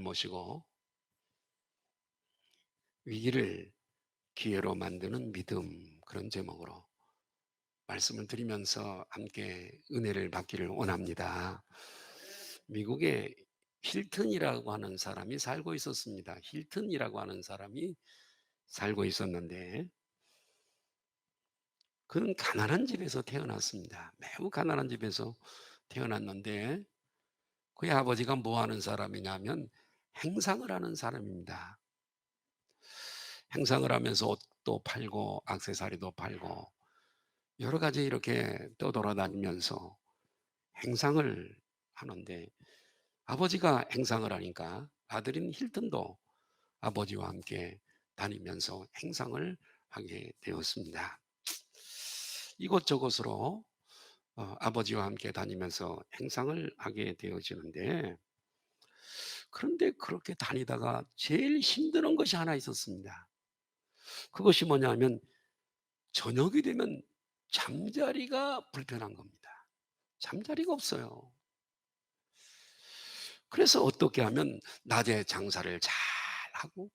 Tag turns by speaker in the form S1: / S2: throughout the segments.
S1: 모시고 위기를 기회로 만드는 믿음, 그런 제목으로 말씀을 드리면서 함께 은혜를 받기를 원합니다. 미국에 힐튼이라고 하는 사람이 살고 있었습니다. 힐튼이라고 하는 사람이 살고 있었는데 그는 가난한 집에서 태어났습니다. 매우 가난한 집에서 태어났는데 그의 아버지가 뭐 하는 사람이냐면 행상을 하는 사람입니다. 행상을 하면서 옷도 팔고 액세서리도 팔고 여러 가지 이렇게 떠돌아다니면서 행상을 하는데, 아버지가 행상을 하니까 아들인 힐튼도 아버지와 함께 다니면서 행상을 하게 되었습니다. 이곳저곳으로 아버지와 함께 다니면서 행상을 하게 되어지는데, 그런데 그렇게 다니다가 제일 힘든 것이 하나 있었습니다. 그것이 뭐냐면 저녁이 되면 잠자리가 불편한 겁니다. 잠자리가 없어요. 그래서 어떻게 하면 낮에 장사를 잘 하고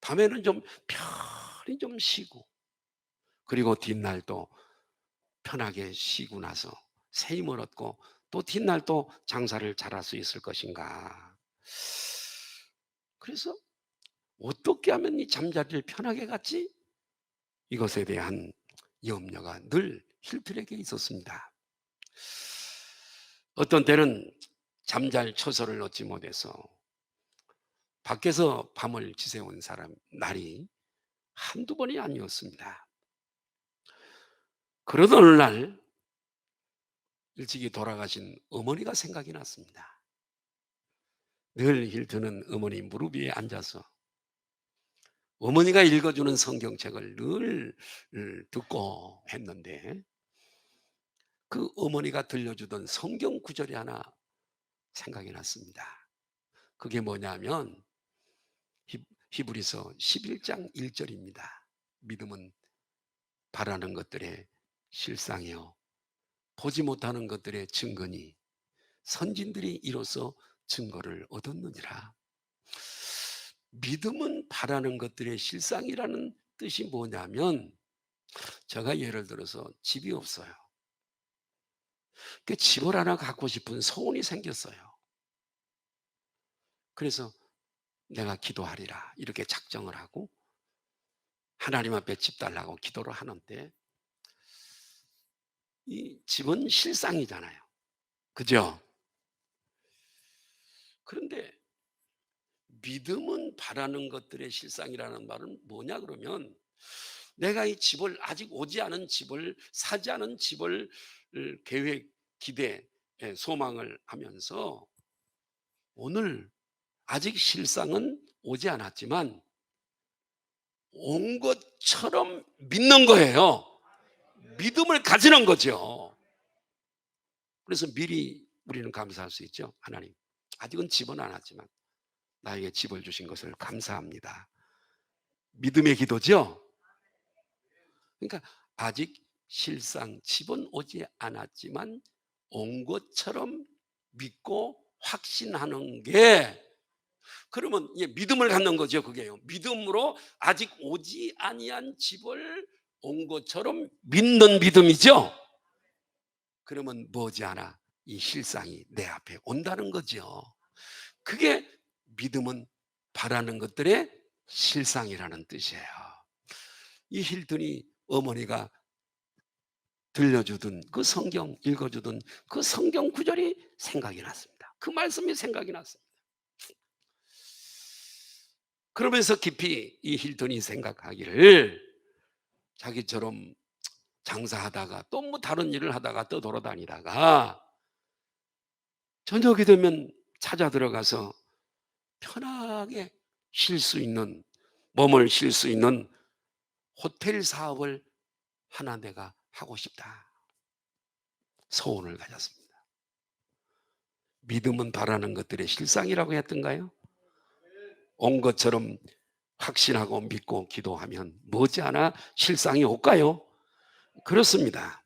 S1: 밤에는 좀 편히 좀 쉬고, 그리고 뒷날 또 편하게 쉬고 나서 새 힘을 얻고 또 뒷날 또 장사를 잘할 수 있을 것인가. 그래서 어떻게 하면 이 잠자리를 편하게 갔지? 이것에 대한 염려가 늘 힐틀에게 있었습니다. 어떤 때는 잠잘 처소를 얻지 못해서 밖에서 밤을 지새운 사람 날이 한두 번이 아니었습니다. 그러던 어느 날 일찍이 돌아가신 어머니가 생각이 났습니다. 늘 힐튼은 어머니 무릎 위에 앉아서 어머니가 읽어주는 성경책을 늘 듣고 했는데, 그 어머니가 들려주던 성경 구절이 하나 생각이 났습니다. 그게 뭐냐면 히브리서 11장 1절입니다. 믿음은 바라는 것들의 실상이요 보지 못하는 것들의 증거니 선진들이 이로써 증거를 얻었느니라. 믿음은 바라는 것들의 실상이라는 뜻이 뭐냐면, 제가 예를 들어서 집이 없어요. 그 집을 하나 갖고 싶은 소원이 생겼어요. 그래서 내가 기도하리라 이렇게 작정을 하고 하나님 앞에 집 달라고 기도를 하는데, 이 집은 실상이잖아요. 그죠? 그런데 믿음은 바라는 것들의 실상이라는 말은 뭐냐 그러면, 내가 이 집을 아직 오지 않은 집을 사지 않은 집을 계획, 기대, 소망을 하면서 오늘 아직 실상은 오지 않았지만 온 것처럼 믿는 거예요. 믿음을 가지는 거죠. 그래서 미리 우리는 감사할 수 있죠. 하나님, 아직은 집은 안 왔지만 나에게 집을 주신 것을 감사합니다. 믿음의 기도죠. 그러니까 아직 실상 집은 오지 않았지만 온 것처럼 믿고 확신하는 게, 그러면 믿음을 갖는 거죠. 그게요. 믿음으로 아직 오지 아니한 집을 온 것처럼 믿는 믿음이죠. 그러면 머지않아 이 실상이 내 앞에 온다는 거죠. 그게 믿음은 바라는 것들의 실상이라는 뜻이에요. 이 힐튼이 어머니가 들려주던 그 성경, 읽어주던 그 성경 구절이 생각이 났습니다. 그 말씀이 생각이 났습니다. 그러면서 깊이 이 힐튼이 생각하기를, 자기처럼 장사하다가 또 뭐 다른 일을 하다가 떠돌아다니다가 저녁이 되면 찾아 들어가서 편하게 쉴 수 있는, 몸을 쉴 수 있는 호텔 사업을 하나 내가 하고 싶다, 소원을 가졌습니다. 믿음은 바라는 것들의 실상이라고 했던가요? 온 것처럼 확신하고 믿고 기도하면 머지않아 실상이 올까요? 그렇습니다.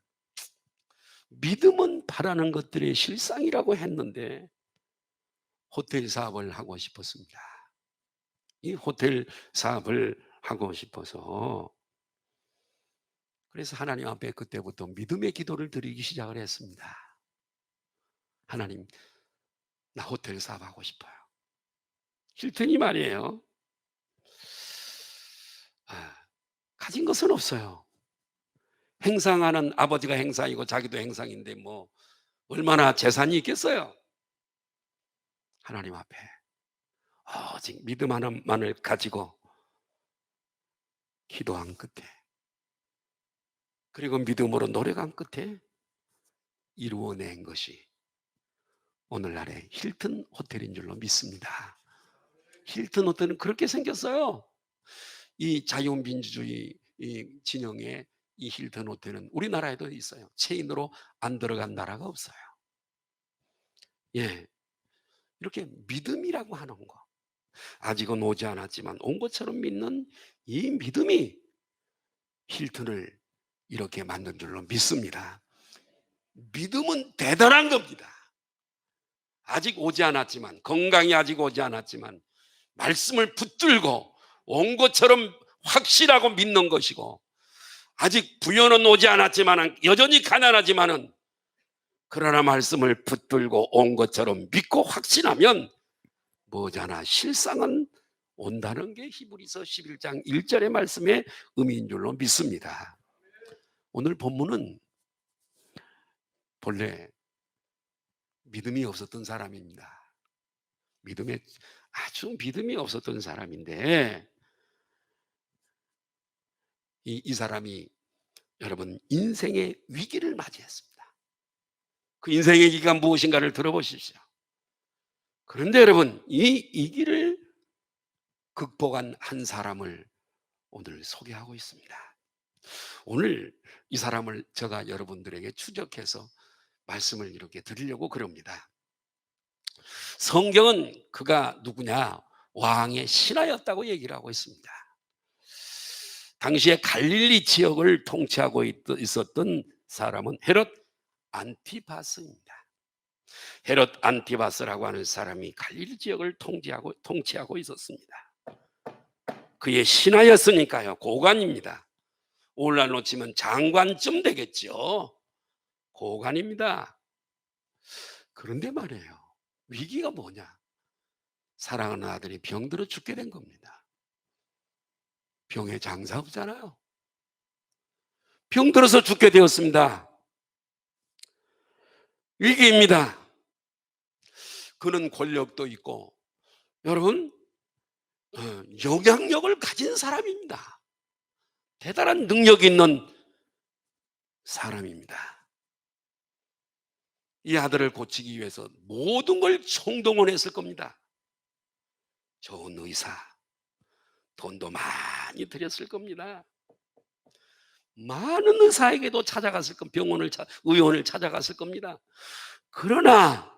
S1: 믿음은 바라는 것들의 실상이라고 했는데 호텔 사업을 하고 싶었습니다. 이 호텔 사업을 하고 싶어서, 그래서 하나님 앞에 그때부터 믿음의 기도를 드리기 시작을 했습니다. 하나님, 나 호텔 사업하고 싶어요. 힐튼이 말이에요. 가진 것은 없어요. 행상하는 아버지가 행상이고 자기도 행상인데 뭐 얼마나 재산이 있겠어요. 하나님 앞에 오직 믿음 하나만을 가지고 기도한 끝에, 그리고 믿음으로 노력한 끝에 이루어낸 것이 오늘날의 힐튼 호텔인 줄로 믿습니다. 힐튼 호텔은 그렇게 생겼어요. 이 자유민주주의 이 진영의 이 힐튼 호텔은 우리나라에도 있어요. 체인으로 안 들어간 나라가 없어요. 예, 이렇게 믿음이라고 하는 거, 아직은 오지 않았지만 온 것처럼 믿는 이 믿음이 힐튼을 이렇게 만든 줄로 믿습니다. 믿음은 대단한 겁니다. 아직 오지 않았지만, 건강이 아직 오지 않았지만 말씀을 붙들고 온 것처럼 확실하고 믿는 것이고, 아직 부여는 오지 않았지만 여전히 가난하지만은 그러나 말씀을 붙들고 온 것처럼 믿고 확신하면 뭐잖아, 실상은 온다는 게 히브리서 11장 1절의 말씀의 의미인 줄로 믿습니다. 오늘 본문은 본래 믿음이 없었던 사람입니다. 아주 믿음이 없었던 사람인데, 이 사람이 여러분 인생의 위기를 맞이했습니다. 그 인생의 위기가 무엇인가를 들어보십시오. 그런데 여러분, 이 위기를 극복한 한 사람을 오늘 소개하고 있습니다. 오늘 이 사람을 제가 여러분들에게 추적해서 말씀을 이렇게 드리려고 그럽니다. 성경은 그가 누구냐? 왕의 신하였다고 얘기를 하고 있습니다. 당시에 갈릴리 지역을 통치하고 있었던 사람은 헤롯 안티바스입니다. 헤롯 안티바스라고 하는 사람이 갈릴리 지역을 통치하고 있었습니다. 그의 신하였으니까요, 고관입니다. 오늘날로 치면 장관쯤 되겠죠. 고관입니다. 그런데 말이에요, 위기가 뭐냐? 사랑하는 아들이 병들어 죽게 된 겁니다. 병에 장사 없잖아요. 병들어서 죽게 되었습니다. 위기입니다. 그는 권력도 있고 여러분 영향력을 가진 사람입니다. 대단한 능력이 있는 사람입니다. 이 아들을 고치기 위해서 모든 걸 총동원했을 겁니다. 좋은 의사, 돈도 많이 들였을 겁니다. 많은 의사에게도 찾아갔을 겁니다. 의원을 찾아갔을 겁니다. 그러나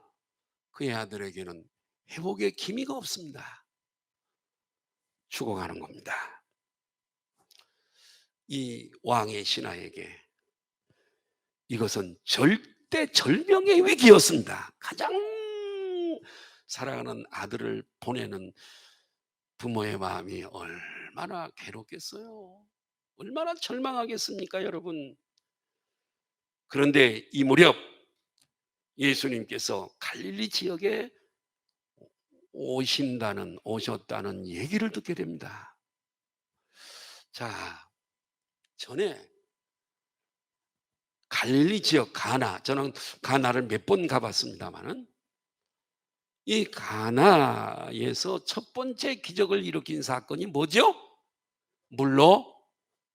S1: 그의 아들에게는 회복의 기미가 없습니다. 죽어가는 겁니다. 이 왕의 신하에게 이것은 절대 절명의 위기였습니다. 가장 사랑하는 아들을 보내는 부모의 마음이 얼마나 괴롭겠어요. 얼마나 절망하겠습니까, 여러분. 그런데 이 무렵 예수님께서 갈릴리 지역에 오셨다는 얘기를 듣게 됩니다. 자, 전에 갈릴리 지역 가나, 저는 가나를 몇 번 가봤습니다만은 이 가나에서 첫 번째 기적을 일으킨 사건이 뭐죠? 물로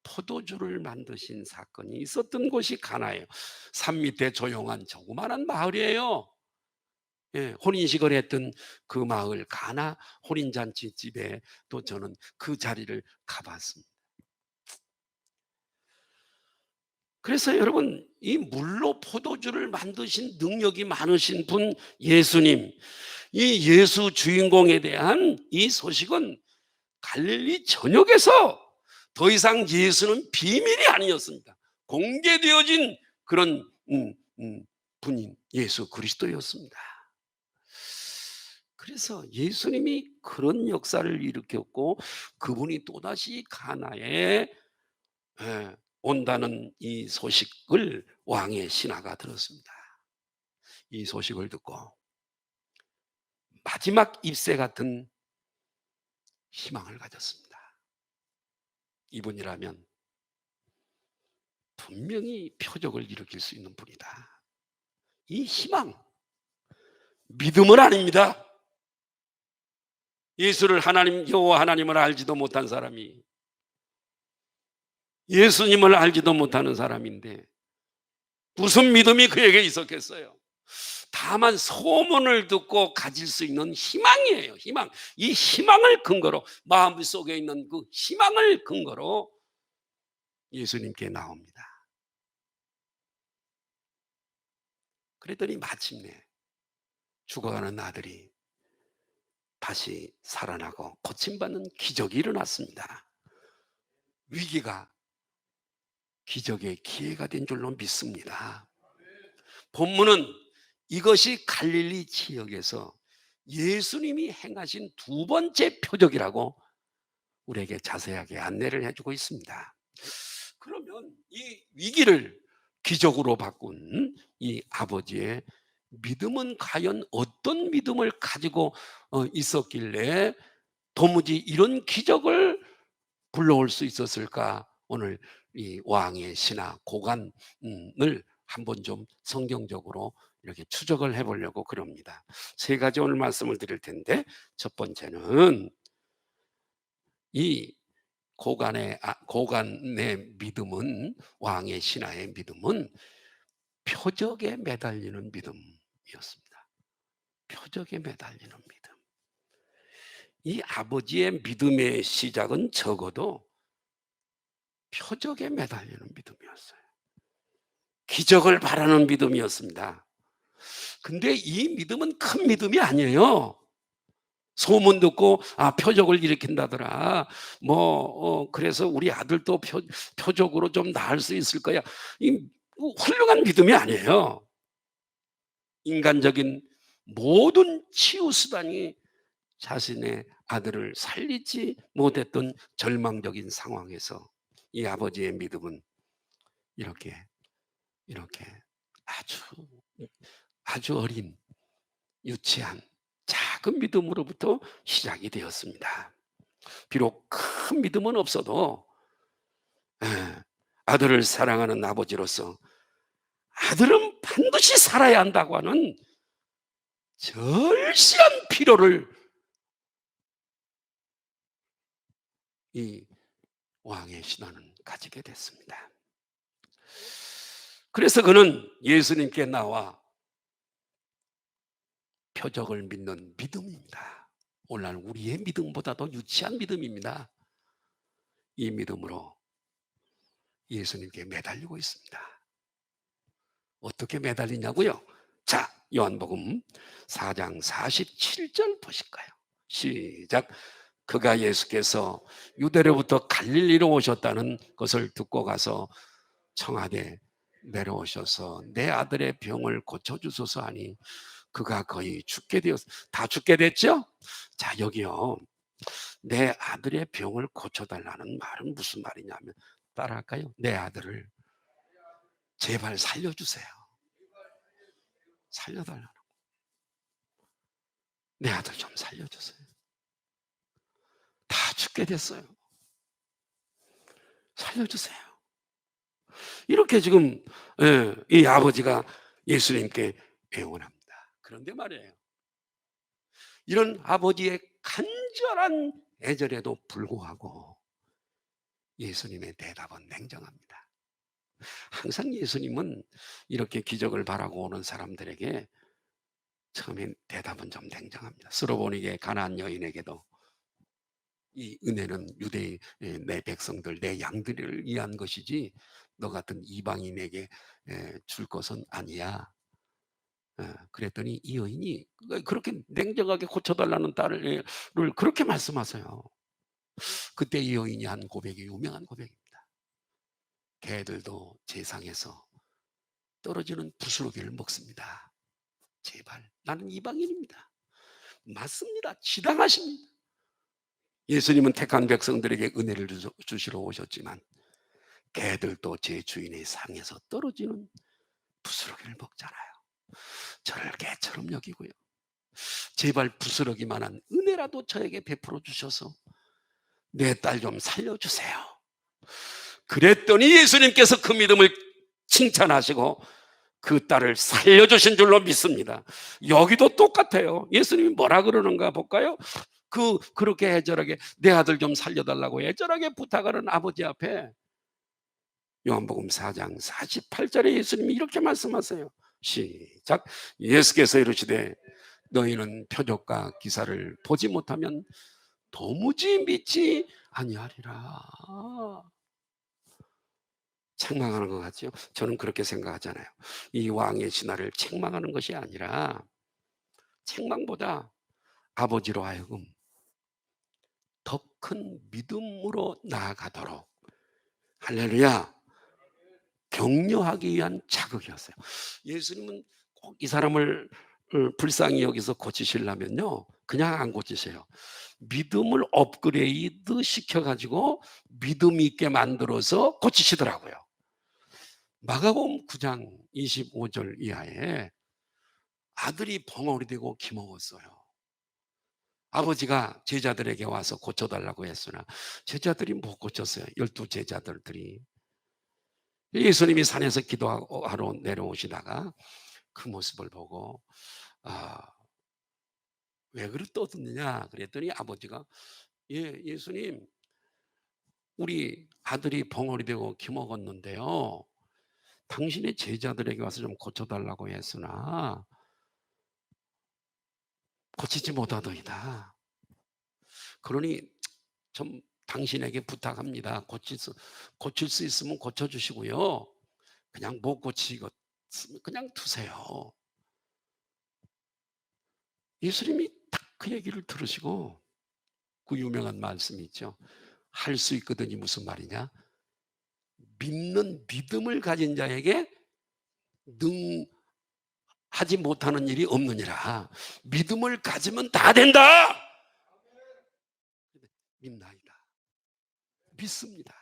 S1: 포도주를 만드신 사건이 있었던 곳이 가나예요. 산 밑에 조용한 조그마한 마을이에요. 예, 혼인식을 했던 그 마을 가나 혼인잔치 집에 또 저는 그 자리를 가봤습니다. 그래서 여러분, 이 물로 포도주를 만드신 능력이 많으신 분 예수님, 이 예수 주인공에 대한 이 소식은 갈릴리 전역에서 더 이상 예수는 비밀이 아니었습니다. 공개되어진 그런 분인 예수 그리스도였습니다. 그래서 예수님이 그런 역사를 일으켰고 그분이 또다시 가나에 온다는 이 소식을 왕의 신하가 들었습니다. 이 소식을 듣고 마지막 잎새 같은 희망을 가졌습니다. 이분이라면 분명히 표적을 일으킬 수 있는 분이다. 이 희망, 믿음은 아닙니다. 예수를 하나님, 여호와 하나님을 알지도 못한 사람이, 예수님을 알지도 못하는 사람인데 무슨 믿음이 그에게 있었겠어요? 다만 소문을 듣고 가질 수 있는 희망이에요. 희망. 이 희망을 근거로, 마음속에 있는 그 희망을 근거로 예수님께 나옵니다. 그랬더니 마침내 죽어가는 아들이 다시 살아나고 고침받는 기적이 일어났습니다. 위기가 기적의 기회가 된 줄로 믿습니다. 본문은 이것이 갈릴리 지역에서 예수님이 행하신 두 번째 표적이라고 우리에게 자세하게 안내를 해주고 있습니다. 그러면 이 위기를 기적으로 바꾼 이 아버지의 믿음은 과연 어떤 믿음을 가지고 있었길래 도무지 이런 기적을 불러올 수 있었을까? 오늘 이 왕의 신하 고관을 한번 좀 성경적으로 이렇게 추적을 해보려고 그럽니다. 세 가지 오늘 말씀을 드릴 텐데, 첫 번째는 이 고관의 믿음은, 왕의 신하의 믿음은 표적에 매달리는 믿음이었습니다. 표적에 매달리는 믿음. 이 아버지의 믿음의 시작은 적어도 표적에 매달리는 믿음이었어요. 기적을 바라는 믿음이었습니다. 근데 이 믿음은 큰 믿음이 아니에요. 소문 듣고 표적을 일으킨다더라. 그래서 우리 아들도 표적으로 좀 나을 수 있을 거야. 이 훌륭한 믿음이 아니에요. 인간적인 모든 치유 수단이 자신의 아들을 살리지 못했던 절망적인 상황에서 이 아버지의 믿음은 이렇게 아주 아주 어린 유치한 작은 믿음으로부터 시작이 되었습니다. 비록 큰 믿음은 없어도 아들을 사랑하는 아버지로서 아들은 반드시 살아야 한다고 하는 절실한 필요를 이 왕의 신하는 가지게 됐습니다. 그래서 그는 예수님께 나와 표적을 믿는 믿음입니다. 오늘날 우리의 믿음보다도 유치한 믿음입니다. 이 믿음으로 예수님께 매달리고 있습니다. 어떻게 매달리냐고요? 자, 요한복음 4장 47절 보실까요? 시작. 그가 예수께서 유대로부터 갈릴리로 오셨다는 것을 듣고 가서 청하되 내려오셔서 내 아들의 병을 고쳐주소서 하니 그가 거의 다 죽게 됐죠? 자, 여기요. 내 아들의 병을 고쳐달라는 말은 무슨 말이냐면, 따라할까요? 내 아들을 제발 살려주세요. 살려달라는. 내 아들 좀 살려주세요. 다 죽게 됐어요. 살려주세요. 이렇게 지금 이 아버지가 예수님께 애원합니다. 그런데 말이에요. 이런 아버지의 간절한 애절에도 불구하고 예수님의 대답은 냉정합니다. 항상 예수님은 이렇게 기적을 바라고 오는 사람들에게 처음엔 대답은 좀 냉정합니다. 스로보니게 가나안 여인에게도 이 은혜는 유대의 내 백성들, 내 양들을 위한 것이지 너 같은 이방인에게 줄 것은 아니야. 그랬더니 이 여인이 그렇게 냉정하게 고쳐달라는 딸을 그렇게 말씀하세요. 그때 이 여인이 한 고백이 유명한 고백입니다. 개들도 제상에서 떨어지는 부스러기를 먹습니다. 제발, 나는 이방인입니다. 맞습니다. 지당하십니다. 예수님은 택한 백성들에게 은혜를 주시러 오셨지만 개들도 제 주인의 상에서 떨어지는 부스러기를 먹잖아요. 저를 개처럼 여기고요. 제발 부스러기만한 은혜라도 저에게 베풀어 주셔서 내 딸 좀 살려주세요. 그랬더니 예수님께서 그 믿음을 칭찬하시고 그 딸을 살려주신 줄로 믿습니다. 여기도 똑같아요. 예수님이 뭐라 그러는가 볼까요? 그렇게 애절하게 내 아들 좀 살려달라고 애절하게 부탁하는 아버지 앞에 요한복음 4장 48절에 예수님이 이렇게 말씀하세요. 시작. 예수께서 이르시되 너희는 표적과 기사를 보지 못하면 도무지 믿지 아니하리라. 책망하는 것 같죠? 저는 그렇게 생각하잖아요. 이 왕의 신하를 책망하는 것이 아니라 책망보다 아버지로 하여금 더 큰 믿음으로 나아가도록 할렐루야 격려하기 위한 자극이었어요. 예수님은 꼭 이 사람을 불쌍히 여기서 고치시려면요 그냥 안 고치세요. 믿음을 업그레이드 시켜가지고 믿음 있게 만들어서 고치시더라고요. 마가복음 9장 25절 이하에 아들이 벙어리 되고 기먹었어요. 아버지가 제자들에게 와서 고쳐달라고 했으나 제자들이 못 고쳤어요. 12 제자들이. 예수님이 산에서 기도하러 내려오시다가 그 모습을 보고 왜 그리 떠드느냐 그랬더니 아버지가 예수님 우리 아들이 벙어리 되고 기먹었는데요 당신의 제자들에게 와서 좀 고쳐달라고 했으나 고치지 못하더이다. 그러니 좀 당신에게 부탁합니다. 고칠 수 있으면 고쳐주시고요. 그냥 못 고치겠으면 그냥 두세요. 예수님이 딱 그 얘기를 들으시고 그 유명한 말씀이 있죠. 할 수 있거든이 무슨 말이냐? 믿는 믿음을 가진 자에게 하지 못하는 일이 없느니라. 믿음을 가지면 다 된다. 믿나이다. 믿습니다.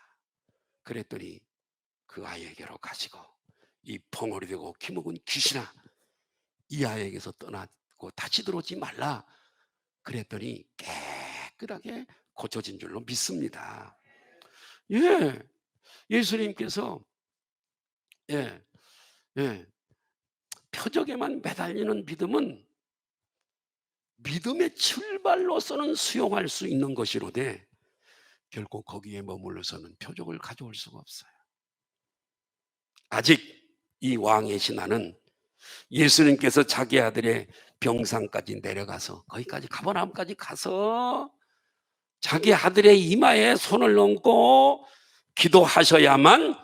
S1: 그랬더니 그 아이에게로 가시고 이 벙어리 되고 기먹은 귀신아 이 아이에게서 떠나고 다시 들어오지 말라. 그랬더니 깨끗하게 고쳐진 줄로 믿습니다. 예, 예수님께서 예, 예, 표적에만 매달리는 믿음은 믿음의 출발로서는 수용할 수 있는 것이로되 결코 거기에 머물러서는 표적을 가져올 수가 없어요. 아직 이 왕의 신하는 예수님께서 자기 아들의 병상까지 내려가서 거기까지 가버나움까지 가서 자기 아들의 이마에 손을 얹고 기도하셔야만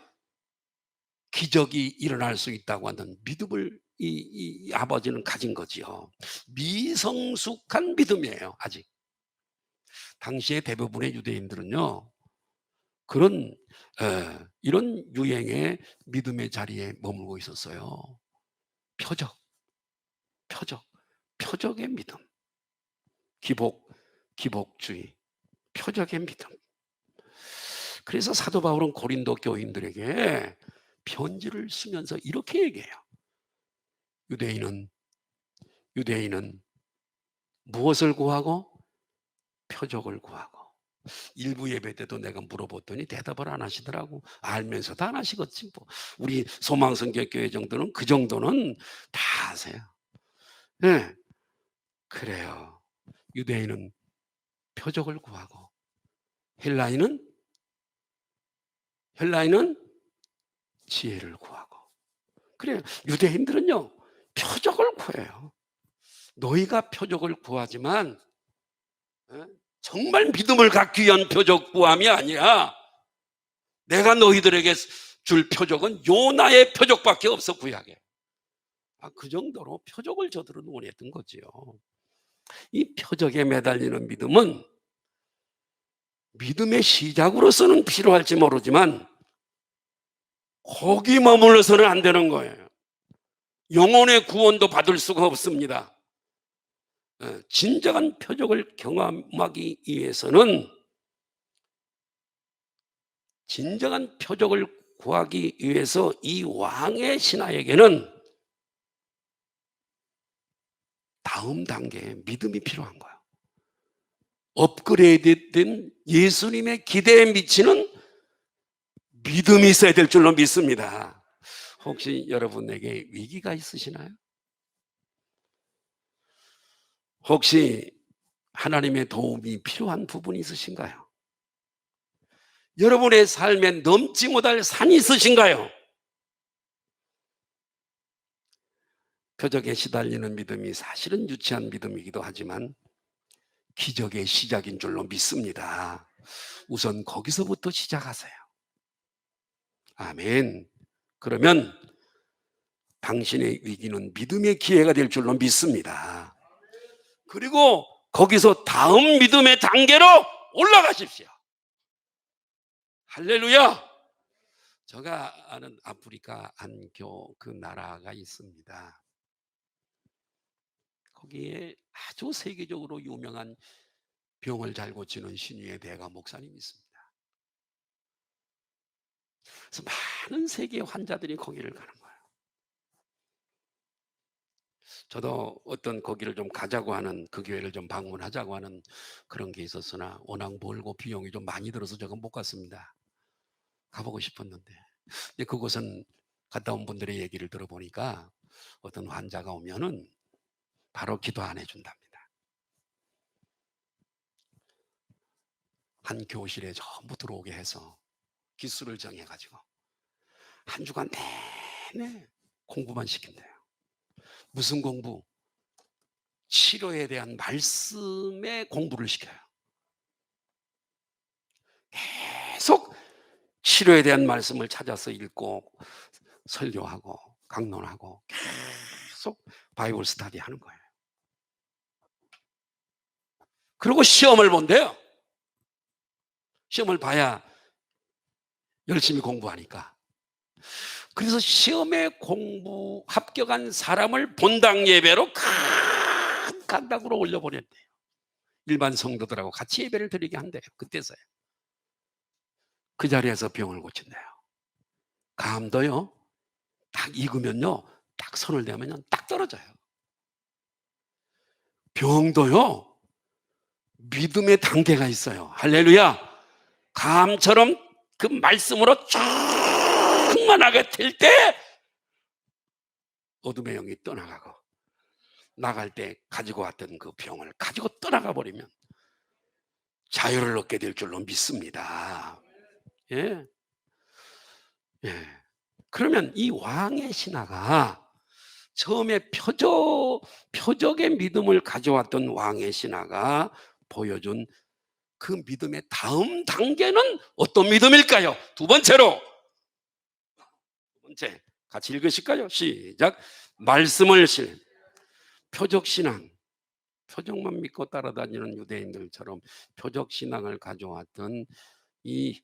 S1: 기적이 일어날 수 있다고 하는 믿음을 이 아버지는 가진 거지요. 미성숙한 믿음이에요. 아직 당시에 대부분의 유대인들은요 그런 이런 유행의 믿음의 자리에 머물고 있었어요. 표적의 믿음, 기복주의, 표적의 믿음. 그래서 사도 바울은 고린도 교인들에게 편지를 쓰면서 이렇게 얘기해요. 유대인은 무엇을 구하고? 표적을 구하고. 일부 예배 때도 내가 물어봤더니 대답을 안 하시더라고. 알면서도 안 하시겠지 뭐. 우리 소망성결교회 정도는 그 정도는 다 아세요. 네, 그래요. 유대인은 표적을 구하고 헬라인은 지혜를 구하고. 그래요. 유대인들은요 표적을 구해요. 너희가 표적을 구하지만 정말 믿음을 갖기 위한 표적 구함이 아니라 내가 너희들에게 줄 표적은 요나의 표적밖에 없어 구약에. 그 정도로 표적을 저들은 원했던 거지요. 이 표적에 매달리는 믿음은 믿음의 시작으로서는 필요할지 모르지만 거기 머물러서는 안 되는 거예요. 영혼의 구원도 받을 수가 없습니다. 진정한 표적을 경험하기 위해서는, 진정한 표적을 구하기 위해서 이 왕의 신하에게는 다음 단계의 믿음이 필요한 거예요. 업그레이드된 예수님의 기대에 미치는 믿음이 있어야 될 줄로 믿습니다. 혹시 여러분에게 위기가 있으시나요? 혹시 하나님의 도움이 필요한 부분이 있으신가요? 여러분의 삶에 넘지 못할 산이 있으신가요? 표적에 시달리는 믿음이 사실은 유치한 믿음이기도 하지만 기적의 시작인 줄로 믿습니다. 우선 거기서부터 시작하세요. 아멘. 그러면 당신의 위기는 믿음의 기회가 될 줄로 믿습니다. 그리고 거기서 다음 믿음의 단계로 올라가십시오. 할렐루야. 제가 아는 아프리카 안교 그 나라가 있습니다. 거기에 아주 세계적으로 유명한 병을 잘 고치는 신유의 대가 목사님이 있습니다. 그래서 많은 세계 환자들이 거기를 가는 거예요. 저도 어떤 거기를 좀 가자고 하는, 그 교회를 좀 방문하자고 하는 그런 게 있었으나 워낙 멀고 비용이 좀 많이 들어서 제가 못 갔습니다. 가보고 싶었는데, 근데 그곳은 갔다 온 분들의 얘기를 들어보니까 어떤 환자가 오면은 바로 기도 안 해준답니다. 한 교실에 전부 들어오게 해서 기수를 정해가지고 한 주간 내내 공부만 시킨대요. 무슨 공부? 치료에 대한 말씀의 공부를 시켜요. 계속 치료에 대한 말씀을 찾아서 읽고 설교하고 강론하고 계속 바이블 스터디 하는 거예요. 그리고 시험을 본대요. 시험을 봐야 열심히 공부하니까. 그래서 시험에 공부 합격한 사람을 본당 예배로 큰 간당으로 올려보냈대요. 일반 성도들하고 같이 예배를 드리게 한대요. 그때서야. 그 자리에서 병을 고친대요. 감도요, 딱 익으면요, 딱 손을 대면요, 딱 떨어져요. 병도요, 믿음의 단계가 있어요. 할렐루야. 감처럼 그 말씀으로 충만하게 될 때 어둠의 영이 떠나가고, 나갈 때 가지고 왔던 그 병을 가지고 떠나가 버리면 자유를 얻게 될 줄로 믿습니다. 예. 예. 그러면 이 왕의 신하가 처음에 표적의 믿음을 가져왔던 왕의 신하가 보여준 그 믿음의 다음 단계는 어떤 믿음일까요? 두 번째로, 두 번째, 같이 읽으실까요? 시작. 말씀을 표적신앙, 표적만 믿고 따라다니는 유대인들처럼 표적신앙을 가져왔던 이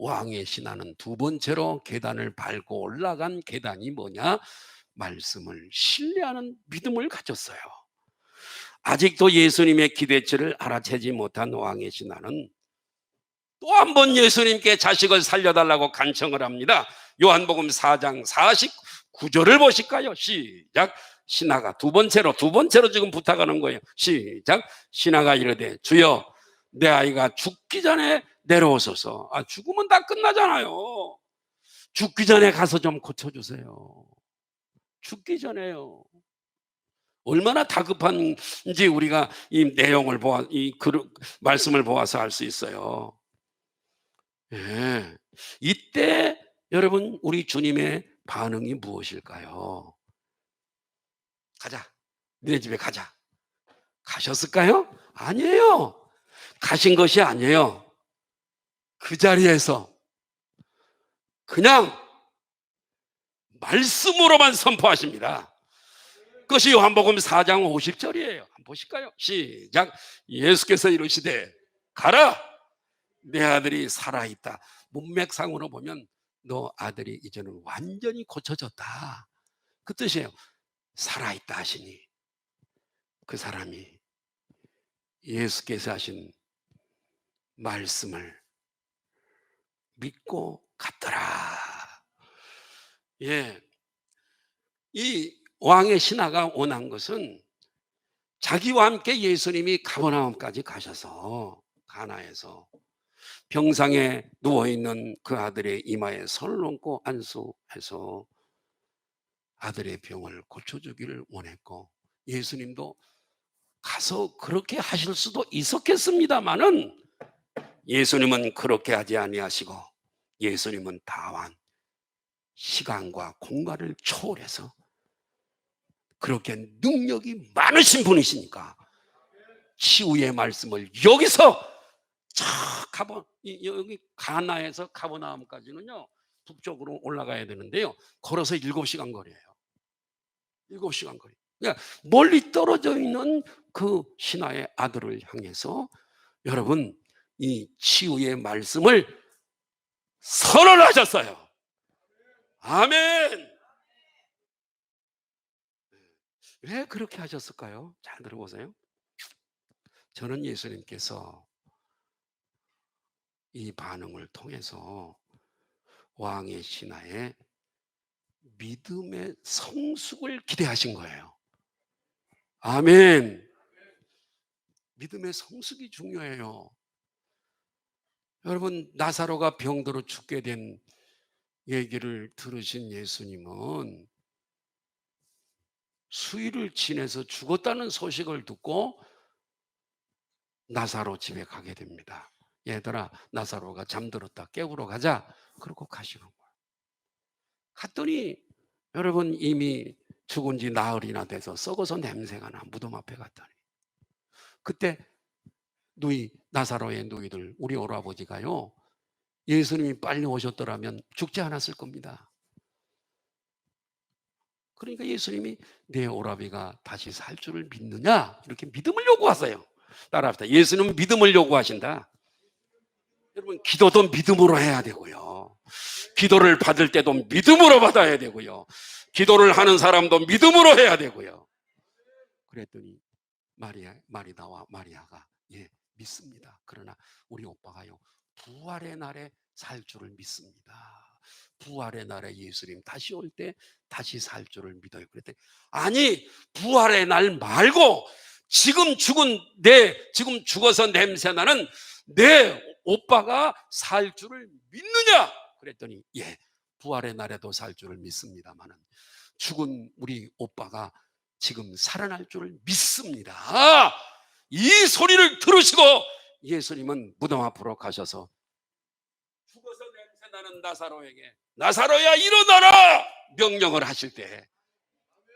S1: 왕의 신하는 두 번째로 계단을 밟고 올라간 계단이 뭐냐? 말씀을 신뢰하는 믿음을 가졌어요. 아직도 예수님의 기대치를 알아채지 못한 왕의 신하는 또 한 번 예수님께 자식을 살려달라고 간청을 합니다. 요한복음 4장 49절을 보실까요? 시작. 신하가 두 번째로 지금 부탁하는 거예요. 시작. 신하가 이르되 주여 내 아이가 죽기 전에 내려오소서. 죽으면 다 끝나잖아요. 죽기 전에 가서 좀 고쳐주세요. 죽기 전에요. 얼마나 다급한지 우리가 이 내용을 이 말씀을 보아서 알 수 있어요. 예. 이때 여러분, 우리 주님의 반응이 무엇일까요? 가자. 니네 집에 가자. 가셨을까요? 아니에요. 가신 것이 아니에요. 그 자리에서 그냥 말씀으로만 선포하십니다. 그것이 요한복음 4장 50절이에요. 한번 보실까요? 시작. 예수께서 이르시되 가라. 내 아들이 살아있다. 문맥상으로 보면 너 아들이 이제는 완전히 고쳐졌다, 그 뜻이에요. 살아있다 하시니 그 사람이 예수께서 하신 말씀을 믿고 갔더라. 예, 이 왕의 신하가 원한 것은 자기와 함께 예수님이 가버나움까지 가셔서 가나에서 병상에 누워있는 그 아들의 이마에 손을 얹고 안수해서 아들의 병을 고쳐주기를 원했고, 예수님도 가서 그렇게 하실 수도 있었겠습니다마는 예수님은 그렇게 하지 아니하시고, 예수님은 다만 시간과 공간을 초월해서 그렇게 능력이 많으신 분이시니까 치유의 말씀을 여기서 여기 가나에서 가버나움까지는요 북쪽으로 올라가야 되는데요, 걸어서 7시간 거리예요. 7시간 거리. 그러니까 멀리 떨어져 있는 그 신하의 아들을 향해서 여러분 이 치유의 말씀을 선언하셨어요. 아멘. 왜 그렇게 하셨을까요? 잘 들어보세요. 저는 예수님께서 이 반응을 통해서 왕의 신하의 믿음의 성숙을 기대하신 거예요. 아멘. 믿음의 성숙이 중요해요. 여러분, 나사로가 병들어 죽게 된 얘기를 들으신 예수님은 수일을 지내서 죽었다는 소식을 듣고 나사로 집에 가게 됩니다. 얘들아, 나사로가 잠들었다, 깨우러 가자. 그러고 가시는 거예요. 갔더니 여러분 이미 죽은 지 나흘이나 돼서 썩어서 냄새가 나. 무덤 앞에 갔더니 그때 나사로의 누이들, 우리 오라버지가요, 예수님이 빨리 오셨더라면 죽지 않았을 겁니다. 그러니까 예수님이 내 오라비가 다시 살 줄을 믿느냐, 이렇게 믿음을 요구하세요. 따라합시다. 예수님은 믿음을 요구하신다. 여러분, 기도도 믿음으로 해야 되고요, 기도를 받을 때도 믿음으로 받아야 되고요, 기도를 하는 사람도 믿음으로 해야 되고요. 그랬더니 마리다와 마리아가 믿습니다. 그러나 우리 오빠가요, 부활의 날에 살 줄을 믿습니다. 부활의 날에 예수님 다시 올 때 다시 살 줄을 믿어요. 그랬더니 아니, 부활의 날 말고 지금 지금 죽어서 냄새나는 내 오빠가 살 줄을 믿느냐? 그랬더니 부활의 날에도 살 줄을 믿습니다만은 죽은 우리 오빠가 지금 살아날 줄을 믿습니다. 이 소리를 들으시고 예수님은 무덤 앞으로 가셔서 죽어서 냄새나는 나사로에게 나사로야 일어나라 명령을 하실 때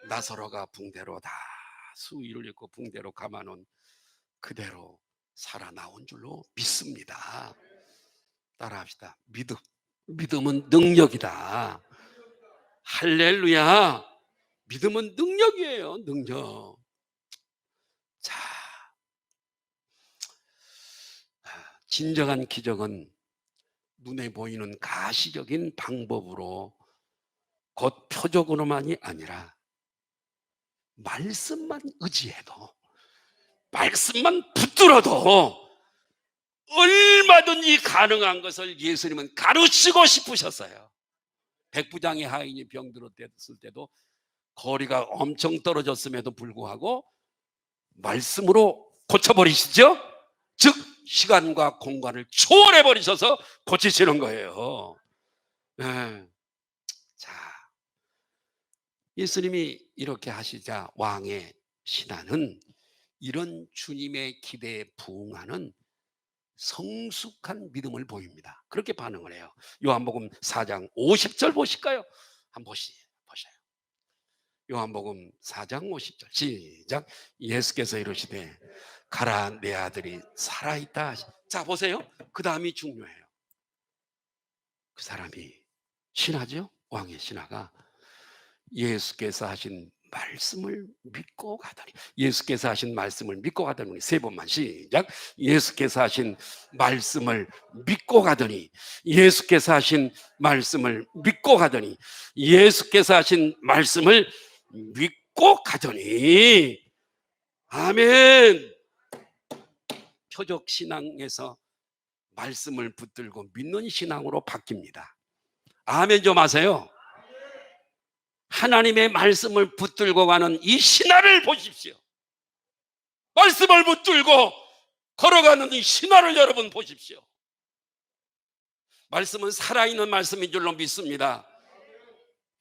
S1: 나사로가 붕대로 다 수의를 입고 붕대로 감아놓은 그대로 살아나온 줄로 믿습니다. 따라합시다. 믿음은 능력이다. 할렐루야. 믿음은 능력이에요. 능력. 자, 진정한 기적은 눈에 보이는 가시적인 방법으로, 곧 표적으로만이 아니라 말씀만 의지해도, 말씀만 붙들어도 얼마든지 가능한 것을 예수님은 가르치고 싶으셨어요. 백부장의 하인이 병들었을 때도 거리가 엄청 떨어졌음에도 불구하고 말씀으로 고쳐버리시죠. 즉 시간과 공간을 초월해버리셔서 고치시는 거예요. 자, 예수님이 이렇게 하시자 왕의 신하는 이런 주님의 기대에 부응하는 성숙한 믿음을 보입니다. 그렇게 반응을 해요. 요한복음 4장 50절 보실까요? 한번 보셔요. 요한복음 4장 50절 시작. 예수께서 이르시되 가라, 내 아들이 살아있다. 자, 보세요. 그 다음이 중요해요. 그 사람이 신하죠. 왕의 신하가 예수께서 하신 말씀을 믿고 가더니, 예수께서 하신 말씀을 믿고 가더니, 세 번만 시작. 예수께서 하신 말씀을 믿고 가더니, 예수께서 하신 말씀을 믿고 가더니, 예수께서 하신 말씀을 믿고 가더니. 아멘. 표적 신앙에서 말씀을 붙들고 믿는 신앙으로 바뀝니다. 아멘 좀 하세요. 하나님의 말씀을 붙들고 가는 이 신화를 보십시오. 말씀을 붙들고 걸어가는 이 신화를 여러분 보십시오. 말씀은 살아있는 말씀인 줄로 믿습니다.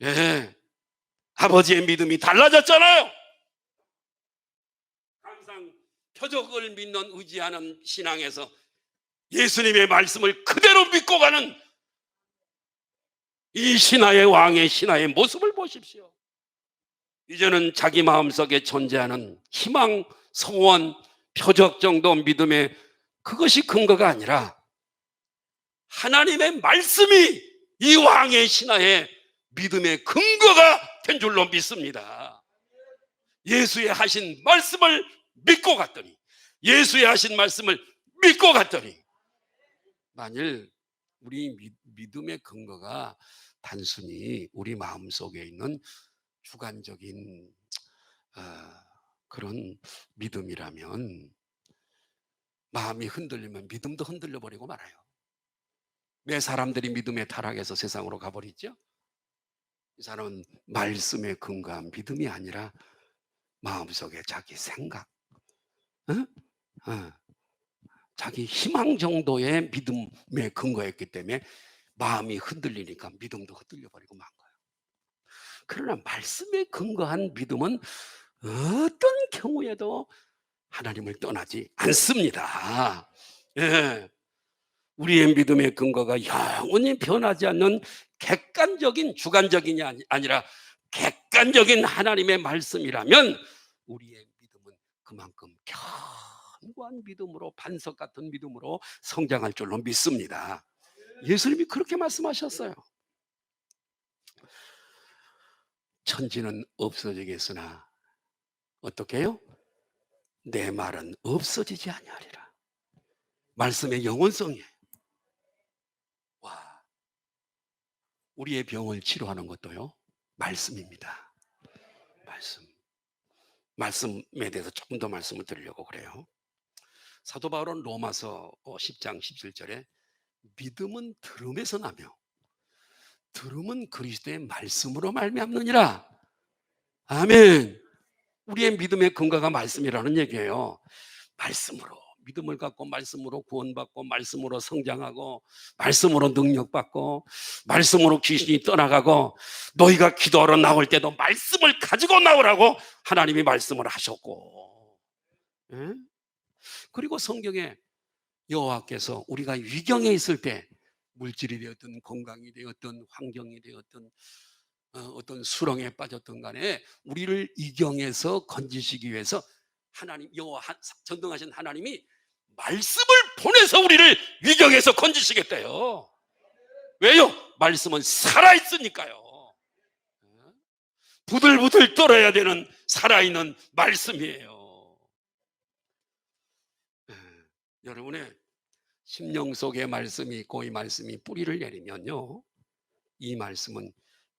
S1: 예, 아버지의 믿음이 달라졌잖아요. 항상 표적을 믿는 의지하는 신앙에서 예수님의 말씀을 그대로 믿고 가는 이 신화의 왕의 신화의 모습을 보십시오. 이제는 자기 마음속에 존재하는 희망, 소원, 표적 정도 믿음의 그것이 근거가 아니라 하나님의 말씀이 이 왕의 신화의 믿음의 근거가 된 줄로 믿습니다. 예수의 하신 말씀을 믿고 갔더니, 예수의 하신 말씀을 믿고 갔더니, 만일 우리 믿음의 근거가 단순히 우리 마음속에 있는 주관적인 그런 믿음이라면 마음이 흔들리면 믿음도 흔들려 버리고 말아요. 왜 사람들이 믿음의 타락에서 세상으로 가버리죠? 이 사람은 말씀에 근거한 믿음이 아니라 마음속에 자기 생각, 자기 희망 정도의 믿음에 근거했기 때문에 마음이 흔들리니까 믿음도 흔들려 버리고 만 거예요. 그러나 말씀에 근거한 믿음은 어떤 경우에도 하나님을 떠나지 않습니다. 예. 우리의 믿음의 근거가 영원히 변하지 않는 객관적인 주관적인이 아니라 객관적인 하나님의 말씀이라면 우리의 믿음은 그만큼 견고한 믿음으로, 반석 같은 믿음으로 성장할 줄로 믿습니다. 예수님이 그렇게 말씀하셨어요. 천지는 없어지겠으나 어떻게 해요? 내 말은 없어지지 아니하리라. 말씀의 영원성이에요. 와, 우리의 병을 치료하는 것도요, 말씀입니다. 말씀에 대해서 조금 더 말씀을 드리려고 그래요. 사도 바울은 로마서 10장 17절에 믿음은 들음에서 나며 들음은 그리스도의 말씀으로 말미암느니라. 아멘. 우리의 믿음의 근거가 말씀이라는 얘기예요. 말씀으로 믿음을 갖고 말씀으로 구원받고 말씀으로 성장하고 말씀으로 능력받고 말씀으로 귀신이 떠나가고 너희가 기도하러 나올 때도 말씀을 가지고 나오라고 하나님이 말씀을 하셨고, 예? 그리고 성경에 여호와께서 우리가 위경에 있을 때 물질이 되었든 건강이 되었든 환경이 되었든 어떤 수렁에 빠졌던 간에 우리를 위경에서 건지시기 위해서 하나님, 여호와 전능하신 하나님이 말씀을 보내서 우리를 위경에서 건지시겠대요. 왜요? 말씀은 살아있으니까요. 부들부들 떨어야 되는 살아있는 말씀이에요. 여러분의 심령 속에 말씀이 있고 이 말씀이 뿌리를 내리면요, 이 말씀은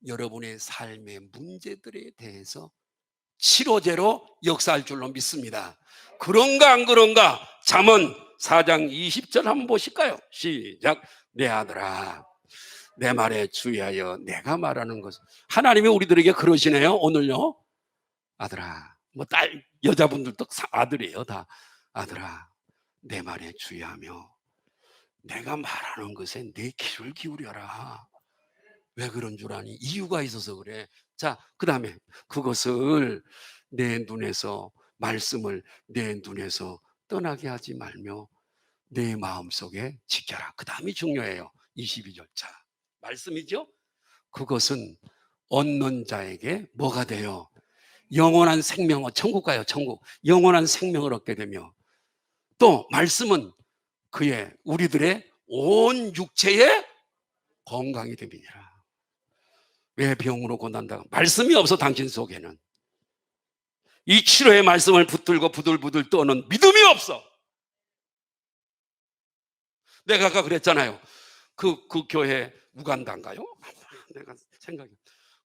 S1: 여러분의 삶의 문제들에 대해서 치료제로 역사할 줄로 믿습니다. 그런가 안 그런가? 잠언 4장 20절 한번 보실까요? 시작. 내 아들아, 내 말에 주의하여 내가 말하는 것. 하나님이 우리들에게 그러시네요. 오늘요, 아들아, 뭐 딸, 여자분들도 아들이에요. 다 아들아, 내 말에 주의하며 내가 말하는 것에 내 귀를 기울여라. 왜 그런 줄 아니? 이유가 있어서 그래. 자, 그 다음에 그것을 내 눈에서, 말씀을 내 눈에서 떠나게 하지 말며 내 마음속에 지켜라. 그 다음이 중요해요. 22절. 자, 말씀이죠? 그것은 얻는 자에게 뭐가 돼요? 영원한 생명, 천국 가요. 천국. 영원한 생명을 얻게 되며, 또 말씀은 그의 우리들의 온 육체의 건강이 됨이니라. 왜 병으로 고난다? 말씀이 없어. 당신 속에는 이 치료의 말씀을 붙들고 부들부들 떠는 믿음이 없어. 내가 아까 그랬잖아요. 그 교회 우간다인가요? 내가 생각이,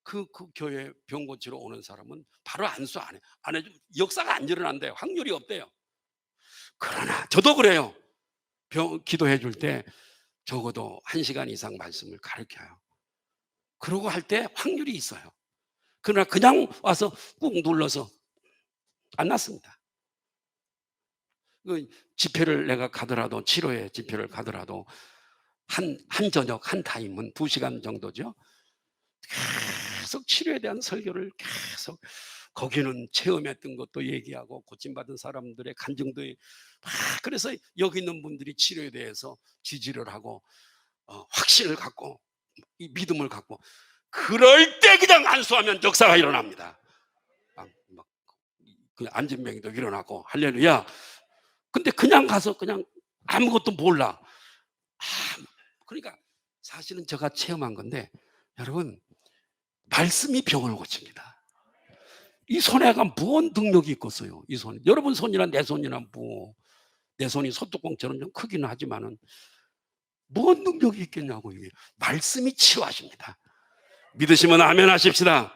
S1: 그 교회 병 고치러 오는 사람은 바로 안수 안 해줘. 역사가 안 일어난대요. 확률이 없대요. 그러나 저도 그래요. 기도해 줄 때 적어도 1시간 이상 말씀을 가르쳐요. 그러고 할 때 확률이 있어요. 그러나 그냥 와서 꾹 눌러서 안 났습니다. 집회를 내가 가더라도, 치료회 집회를 가더라도 한 저녁 한 타임은 2시간 정도죠. 계속 치료에 대한 설교를 계속, 거기는 체험했던 것도 얘기하고 고침받은 사람들의 간증도 그래서 여기 있는 분들이 치료에 대해서 지지를 하고 확신을 갖고 이 믿음을 갖고, 그럴 때 그냥 안수하면 역사가 일어납니다. 안진병이도 일어나고 할렐루야. 근데 그냥 가서 그냥 아무것도 몰라. 그러니까 사실은 제가 체험한 건데, 여러분, 말씀이 병을 고칩니다. 이 손에가 무언 능력이 있겠어요? 이 손, 여러분 손이나 내 손이나 내 손이 소뚜껑처럼 좀 크기는 하지만은 무언 능력이 있겠냐고. 이게 말씀이 치유하십니다. 믿으시면 아멘 하십시다.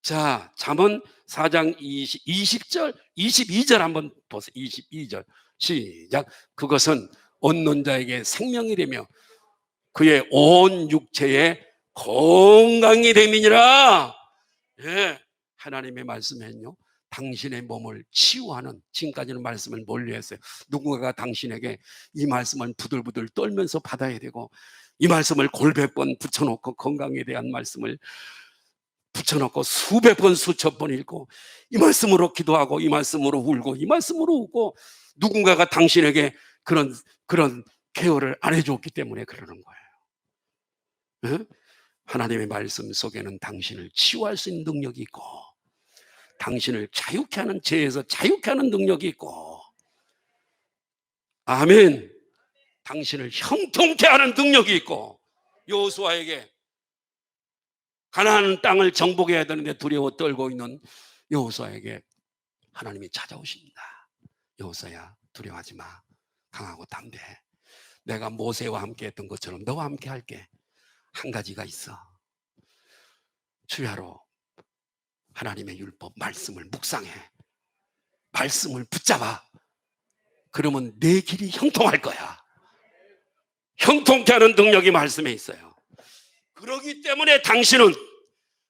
S1: 자, 잠언 4장 20절 22절 한번 보세요. 22절 시작. 그것은 얻는 자에게 생명이 되며 그의 온 육체에 건강이 됨이니라. 예, 하나님의 말씀은요, 당신의 몸을 치유하는, 지금까지는 말씀을 멀리 했어요. 누군가가 당신에게 이 말씀을 부들부들 떨면서 받아야 되고, 이 말씀을 골백 번 붙여놓고 건강에 대한 말씀을 붙여놓고 수백 번 수천 번 읽고, 이 말씀으로 기도하고, 이 말씀으로 울고, 이 말씀으로 웃고, 누군가가 당신에게 그런 케어를 안 해줬기 때문에 그러는 거예요. 예? 하나님의 말씀 속에는 당신을 치유할 수 있는 능력이 있고, 당신을 자유케 하는, 죄에서 자유케 하는 능력이 있고, 아멘, 당신을 형통케 하는 능력이 있고, 여호수아에게 가나안 땅을 정복해야 되는데 두려워 떨고 있는 여호수아에게 하나님이 찾아오십니다. 여호수아야, 두려워하지 마. 강하고 담대해. 내가 모세와 함께 했던 것처럼 너와 함께 할게. 한 가지가 있어. 주야로 하나님의 율법 말씀을 묵상해. 말씀을 붙잡아. 그러면 내 길이 형통할 거야. 형통케 하는 능력이 말씀에 있어요. 그렇기 때문에 당신은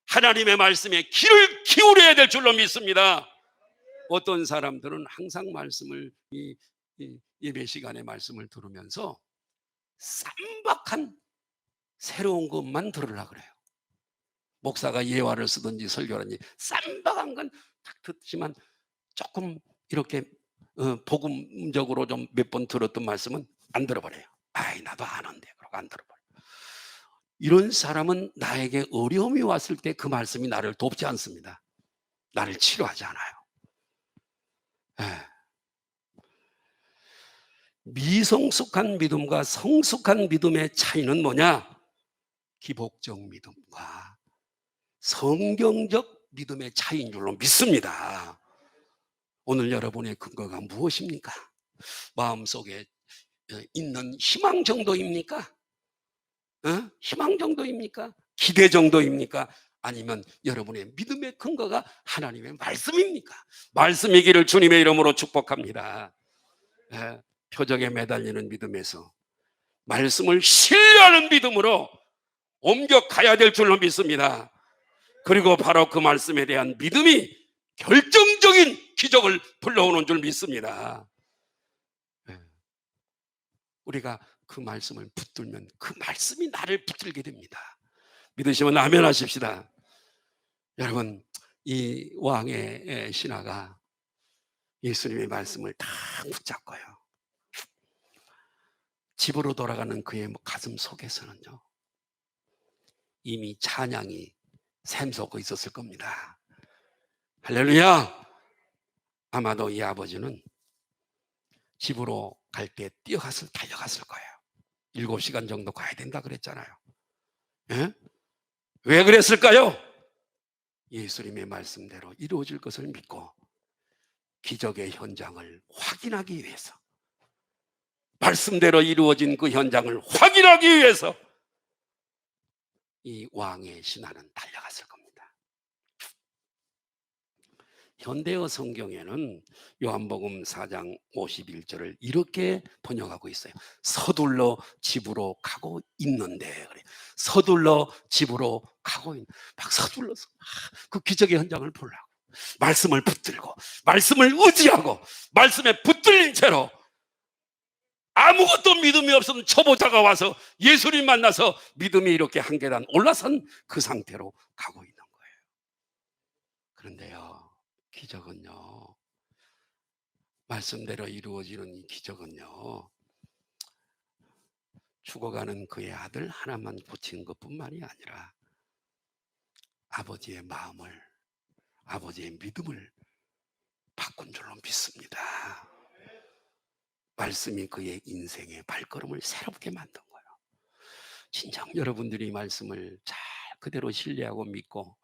S1: 하나님의 말씀에 귀를 기울여야 될 줄로 믿습니다. 어떤 사람들은 항상 말씀을, 예배 시간에 말씀을 들으면서 쌈박한 새로운 것만 들으려고 그래요. 목사가 예화를 쓰든지 설교하든지 쌈박한 건 딱 듣지만, 조금 이렇게 복음적으로 좀 몇 번 들었던 말씀은 안 들어버려요. 아이, 나도 아는데. 그러고 안 들어버려요. 이런 사람은 나에게 어려움이 왔을 때 그 말씀이 나를 돕지 않습니다. 나를 치료하지 않아요. 미성숙한 믿음과 성숙한 믿음의 차이는 뭐냐? 기복적 믿음과 성경적 믿음의 차이인 줄로 믿습니다. 오늘 여러분의 근거가 무엇입니까? 마음속에 있는 희망 정도입니까? 희망 정도입니까? 기대 정도입니까? 아니면 여러분의 믿음의 근거가 하나님의 말씀입니까? 말씀이기를 주님의 이름으로 축복합니다. 표적에 매달리는 믿음에서 말씀을 신뢰하는 믿음으로 옮겨 가야 될 줄로 믿습니다. 그리고 바로 그 말씀에 대한 믿음이 결정적인 기적을 불러오는 줄 믿습니다. 우리가 그 말씀을 붙들면 그 말씀이 나를 붙들게 됩니다. 믿으시면 아멘 하십시다. 여러분, 이 왕의 신하가 예수님의 말씀을 다 붙잡고요, 집으로 돌아가는 그의 가슴 속에서는요, 이미 찬양이 샘솟고 있었을 겁니다. 할렐루야. 아마도 이 아버지는 집으로 갈 때 달려갔을 거예요. 7시간 정도 가야 된다 그랬잖아요. 예? 왜 그랬을까요? 예수님의 말씀대로 이루어질 것을 믿고 기적의 현장을 확인하기 위해서, 말씀대로 이루어진 그 현장을 확인하기 위해서 이 왕의 신하는 달려갔을 겁니다. 현대어 성경에는 요한복음 4장 51절을 이렇게 번역하고 있어요. 서둘러 집으로 가고 있는데, 그래. 서둘러 집으로 가고 있는, 막 서둘러서 그 기적의 현장을 보려고 말씀을 붙들고 말씀을 의지하고 말씀에 붙들린 채로 아무것도 믿음이 없었던 초보자가 와서 예수님 만나서 믿음이 이렇게 한 계단 올라선 그 상태로 가고 있는 거예요. 그런데요, 기적은요, 말씀대로 이루어지는 이 기적은요, 죽어가는 그의 아들 하나만 고친 것뿐만이 아니라 아버지의 마음을, 아버지의 믿음을 바꾼 줄로 믿습니다. 말씀이 그의 인생의 발걸음을 새롭게 만든 거예요. 진정 여러분들이 이 말씀을 잘 그대로 신뢰하고 믿고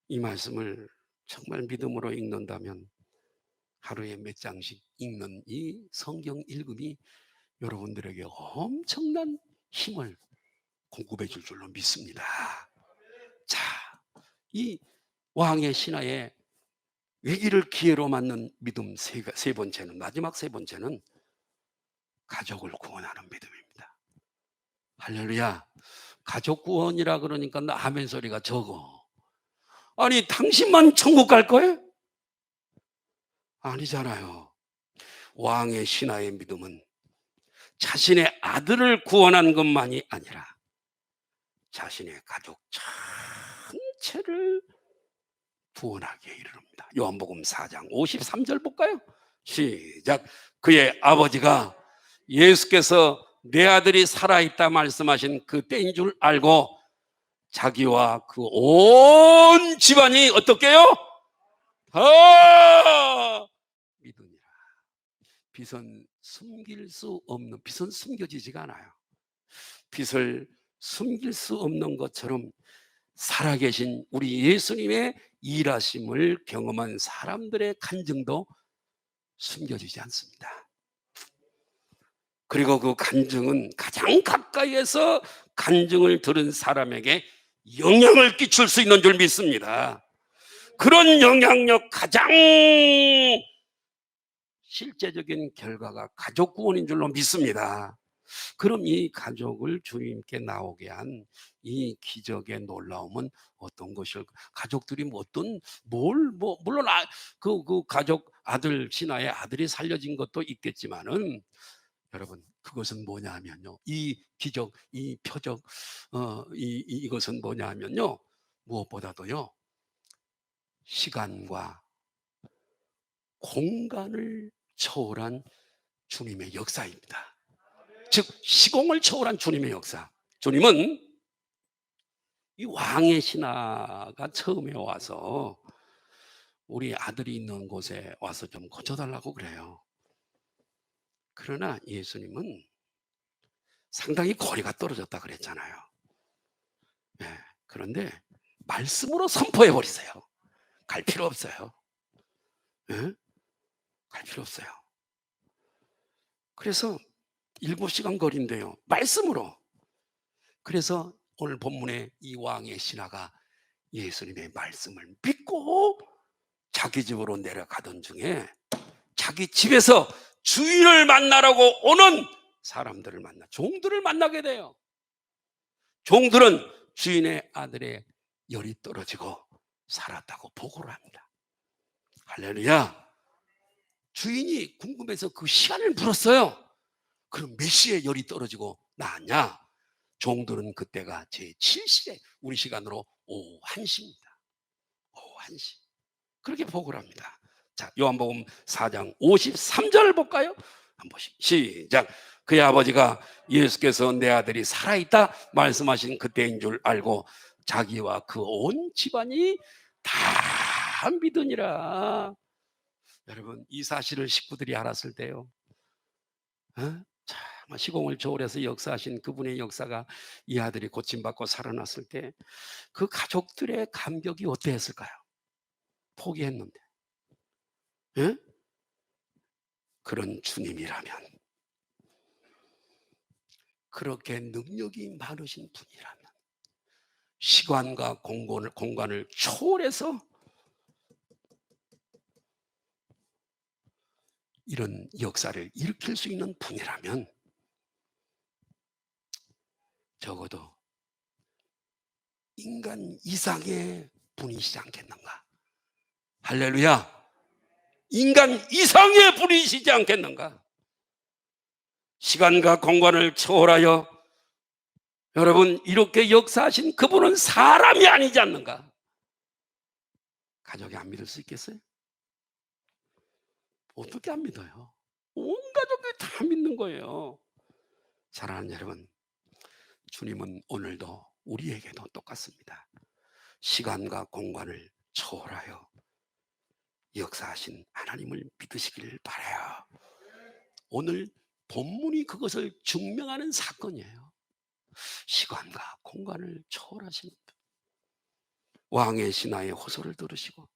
S1: 이 말씀을 정말 믿음으로 읽는다면 하루에 몇 장씩 읽는 이 성경 읽음이 여러분들에게 엄청난 힘을 공급해 줄 줄로 믿습니다. 자, 이 왕의 신하의 위기를 기회로 맞는 믿음 세 번째는, 마지막 세 번째는 가족을 구원하는 믿음입니다. 할렐루야. 가족 구원이라 그러니까 아멘 소리가 적어. 아니, 당신만 천국 갈 거예요? 아니잖아요. 왕의 신하의 믿음은 자신의 아들을 구원한 것만이 아니라 자신의 가족 전체를 구원하기에 이릅니다. 요한복음 4장 53절 볼까요? 시작. 그의 아버지가 예수께서 내 아들이 살아있다 말씀하신 그 때인 줄 알고 자기와 그 온 집안이 어떻게요? 다 믿으니라. 빛은 숨길 수 없는, 빛은 숨겨지지가 않아요. 빛을 숨길 수 없는 것처럼 살아계신 우리 예수님의 일하심을 경험한 사람들의 간증도 숨겨지지 않습니다. 그리고 그 간증은 가장 가까이에서 간증을 들은 사람에게 영향을 끼칠 수 있는 줄 믿습니다. 그런 영향력, 가장 실제적인 결과가 가족 구원인 줄로 믿습니다. 그럼 이 가족을 주님께 나오게 한 이 기적의 놀라움은 어떤 것일까? 가족들이 물론 그 가족 아들 신하의 아들이 살려진 것도 있겠지만은 여러분, 그것은 뭐냐 하면요, 이 기적, 이 표적, 이것은 뭐냐 하면요, 무엇보다도요, 시간과 공간을 초월한 주님의 역사입니다. 즉 시공을 초월한 주님의 역사. 주님은 이 왕의 신하가 처음에 와서 우리 아들이 있는 곳에 와서 좀 고쳐달라고 그래요. 그러나 예수님은 상당히 거리가 떨어졌다 그랬잖아요. 네, 그런데 말씀으로 선포해 버리세요. 갈 필요 없어요. 네? 갈 필요 없어요. 그래서 7시간 거리인데요, 말씀으로. 그래서 오늘 본문에 이 왕의 신하가 예수님의 말씀을 믿고 자기 집으로 내려가던 중에 자기 집에서 주인을 만나라고 오는 사람들을 만나, 종들을 만나게 돼요. 종들은 주인의 아들의 열이 떨어지고 살았다고 보고를 합니다. 할렐루야. 주인이 궁금해서 그 시간을 물었어요. 그럼 몇 시에 열이 떨어지고 나았냐? 종들은 그때가 제7시에 우리 시간으로 오후 1시입니다. 오후 1시. 그렇게 보고를 합니다. 자, 요한복음 4장 53절 볼까요? 한 번씩 시작. 그의 아버지가 예수께서 내 아들이 살아있다 말씀하신 그때인 줄 알고 자기와 그 온 집안이 다 믿으니라. 여러분, 이 사실을 식구들이 알았을 때요, 시공을 초월해서 역사하신 그분의 역사가 이 아들이 고침받고 살아났을 때 그 가족들의 감격이 어땠을까요? 포기했는데. 예? 그런 주님이라면, 그렇게 능력이 많으신 분이라면 시간과 공간을 초월해서 이런 역사를 일으킬 수 있는 분이라면 적어도 인간 이상의 분이시지 않겠는가? 할렐루야! 인간 이상의 분이시지 않겠는가? 시간과 공간을 초월하여 여러분 이렇게 역사하신 그분은 사람이 아니지 않는가? 가족이 안 믿을 수 있겠어요? 어떻게 안 믿어요? 온 가족이 다 믿는 거예요. 사랑하는 여러분, 주님은 오늘도 우리에게도 똑같습니다. 시간과 공간을 초월하여 역사하신 하나님을 믿으시길 바라요. 오늘 본문이 그것을 증명하는 사건이에요. 시간과 공간을 초월하신 왕의 신하의 호소를 들으시고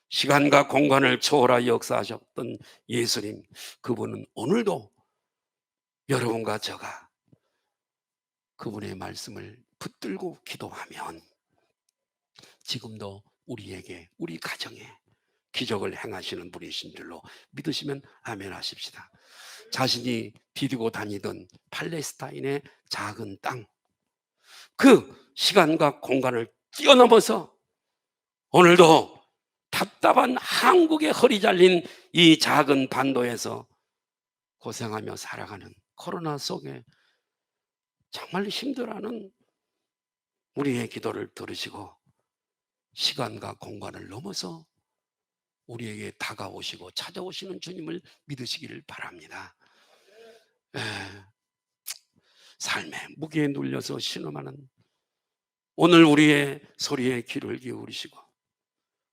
S1: 시간과 공간을 초월하여 역사하셨던 예수님, 그분은 오늘도 여러분과 저가 그분의 말씀을 붙들고 기도하면 지금도 우리에게, 우리 가정에 기적을 행하시는 분이신 줄로 믿으시면 아멘 하십시다. 자신이 디디고 다니던 팔레스타인의 작은 땅, 그 시간과 공간을 뛰어넘어서 오늘도 답답한 한국의 허리 잘린 이 작은 반도에서 고생하며 살아가는 코로나 속에 정말 힘들어하는 우리의 기도를 들으시고 시간과 공간을 넘어서 우리에게 다가오시고 찾아오시는 주님을 믿으시기를 바랍니다. 삶의 무게에 눌려서 신음하는 오늘 우리의 소리에 귀를 기울이시고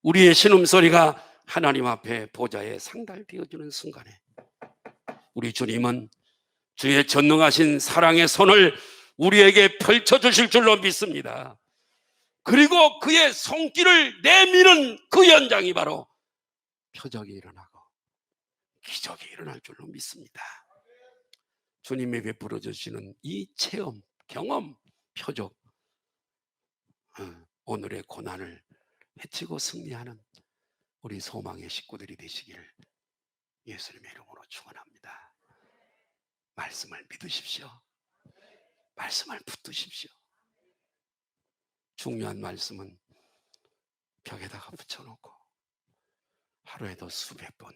S1: 우리의 신음소리가 하나님 앞에 보좌에 상달되어지는 순간에 우리 주님은 주의 전능하신 사랑의 손을 우리에게 펼쳐주실 줄로 믿습니다. 그리고 그의 손길을 내미는 그 현장이 바로 표적이 일어나고 기적이 일어날 줄로 믿습니다. 주님이 베풀어 주시는 이 체험, 경험, 표적, 오늘의 고난을 헤치고 승리하는 우리 소망의 식구들이 되시기를 예수님의 이름으로 축원합니다. 말씀을 믿으십시오. 말씀을 붙드십시오. 중요한 말씀은 벽에다가 붙여놓고 하루에도 수백 번